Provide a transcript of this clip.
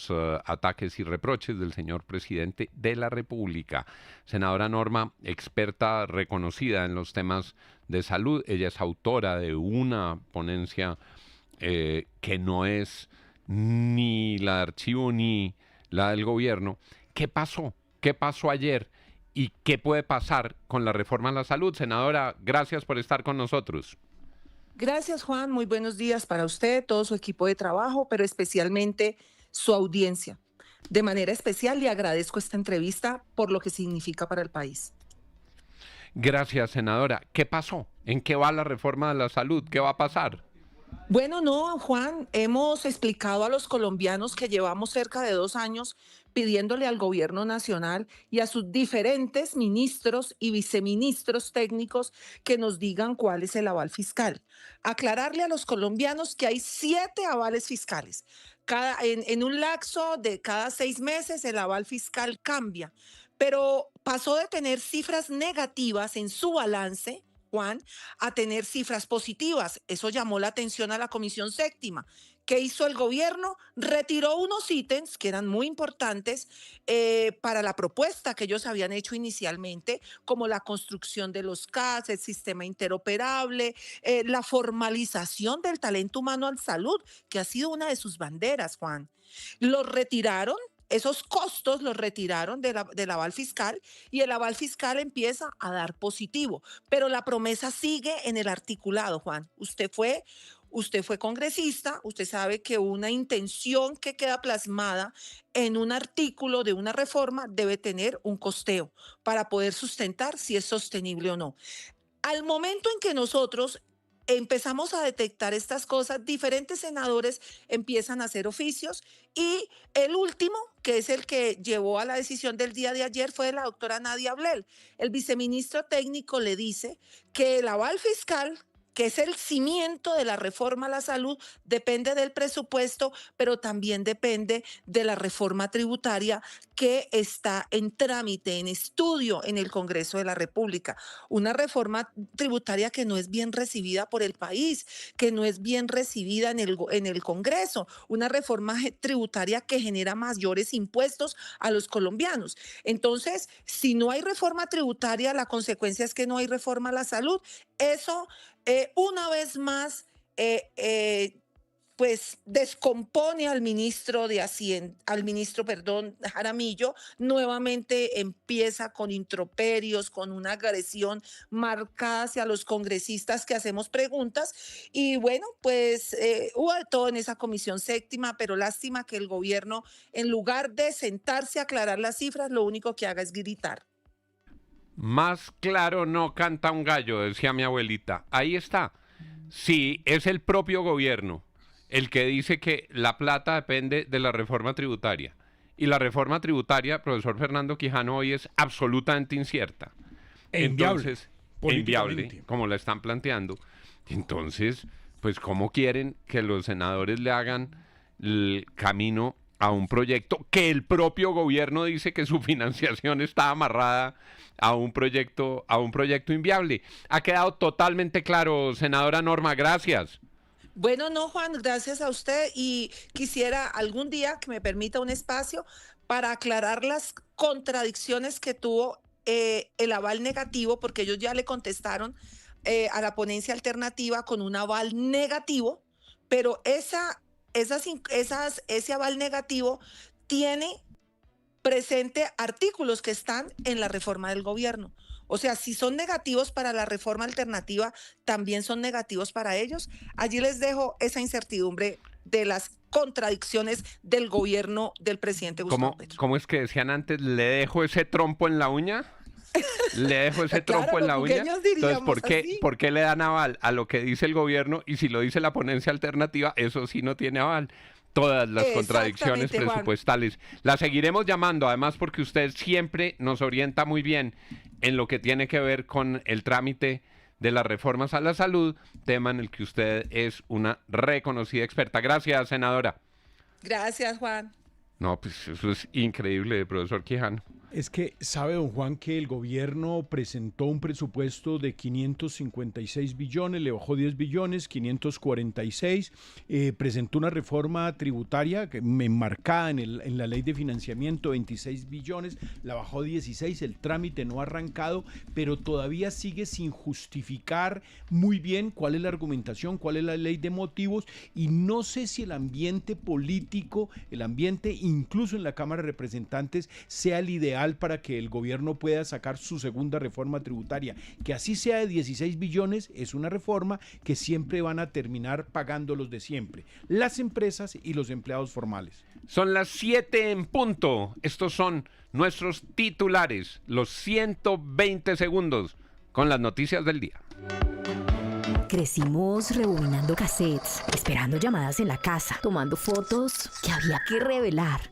los ataques y reproches del señor presidente de la República. Senadora Norma, experta reconocida en los temas de salud, ella es autora de una ponencia que no es ni la de archivo ni la del gobierno. ¿Qué pasó? ¿Qué pasó ayer? ¿Y qué puede pasar con la reforma a la salud? Senadora, gracias por estar con nosotros. Gracias, Juan. Muy buenos días para usted, todo su equipo de trabajo, pero especialmente su audiencia. De manera especial le agradezco esta entrevista por lo que significa para el país. Gracias, senadora. ¿Qué pasó? ¿En qué va la reforma de la salud? ¿Qué va a pasar? Bueno, no, Juan, hemos explicado a los colombianos que llevamos cerca de 2 años pidiéndole al gobierno nacional y a sus diferentes ministros y viceministros técnicos que nos digan cuál es el aval fiscal. Aclararle a los colombianos que hay 7 avales fiscales. En un lapso de cada 6 meses el aval fiscal cambia, pero pasó de tener cifras negativas en su balance, Juan, a tener cifras positivas. Eso llamó la atención a la Comisión Séptima. ¿Qué hizo el gobierno? Retiró unos ítems que eran muy importantes para la propuesta que ellos habían hecho inicialmente, como la construcción de los CAS, el sistema interoperable, la formalización del talento humano en salud, que ha sido una de sus banderas, Juan. Los retiraron, esos costos los retiraron del aval fiscal y el aval fiscal empieza a dar positivo. Pero la promesa sigue en el articulado, Juan. Usted fue congresista, usted sabe que una intención que queda plasmada en un artículo de una reforma debe tener un costeo para poder sustentar si es sostenible o no. Al momento en que nosotros empezamos a detectar estas cosas, diferentes senadores empiezan a hacer oficios y el último, que es el que llevó a la decisión del día de ayer, fue la doctora Nadia Ablel. El viceministro técnico le dice que el aval fiscal, que es el cimiento de la reforma a la salud, depende del presupuesto, pero también depende de la reforma tributaria que está en trámite, en estudio en el Congreso de la República. Una reforma tributaria que no es bien recibida por el país, que no es bien recibida en el Congreso. Una reforma tributaria que genera mayores impuestos a los colombianos. Entonces, si no hay reforma tributaria, la consecuencia es que no hay reforma a la salud. Eso una vez más, pues descompone al ministro de Hacienda, perdón, Jaramillo, nuevamente empieza con introperios, con una agresión marcada hacia los congresistas que hacemos preguntas. Y bueno, pues hubo de todo en esa comisión séptima, pero lástima que el gobierno, en lugar de sentarse a aclarar las cifras, lo único que haga es gritar. Más claro no canta un gallo, decía mi abuelita. Ahí está. Si es el propio gobierno el que dice que la plata depende de la reforma tributaria. Y la reforma tributaria, profesor Fernando Quijano, hoy es absolutamente incierta. Inviable, Entonces, inviable, políticamente. como la están planteando. Entonces, pues, ¿cómo quieren que los senadores le hagan el camino a un proyecto que el propio gobierno dice que su financiación está amarrada a un proyecto inviable? Ha quedado totalmente claro, senadora Norma, gracias. Bueno, no, Juan, gracias a usted y quisiera algún día que me permita un espacio para aclarar las contradicciones que tuvo el aval negativo, porque ellos ya le contestaron a la ponencia alternativa con un aval negativo, pero ese aval negativo tiene presente artículos que están en la reforma del gobierno. O sea, si son negativos para la reforma alternativa, también son negativos para ellos. Allí les dejo esa incertidumbre de las contradicciones del gobierno del presidente Gustavo Petro. ¿Cómo es que decían antes? ¿Le dejo ese trompo en la uña? ¿Le dejo ese Claro, trompo en los la uña? jugueños Entonces, diríamos así. ¿por qué le dan aval a lo que dice el gobierno? Y si lo dice la ponencia alternativa, eso sí no tiene aval. Todas las contradicciones Exactamente, Juan. presupuestales. La seguiremos llamando, además porque usted siempre nos orienta muy bien en lo que tiene que ver con el trámite de las reformas a la salud, tema en el que usted es una reconocida experta. Gracias, senadora. Gracias, Juan. No, pues eso es increíble, profesor Quijano. Es que sabe, don Juan, que el gobierno presentó un presupuesto de 556 billones, le bajó 10 billones, 546, presentó una reforma tributaria enmarcada en la ley de financiamiento, 26 billones, la bajó 16, el trámite no ha arrancado, pero todavía sigue sin justificar muy bien cuál es la argumentación, cuál es la ley de motivos, y no sé si el ambiente político, el ambiente incluso en la Cámara de Representantes sea el ideal para que el gobierno pueda sacar su segunda reforma tributaria. Que así sea de 16 billones, es una reforma que siempre van a terminar pagando los de siempre, las empresas y los empleados formales. Son las 7 en punto. Estos son nuestros titulares, los 120 segundos con las noticias del día. Crecimos rebobinando cassettes, esperando llamadas en la casa, tomando fotos que había que revelar.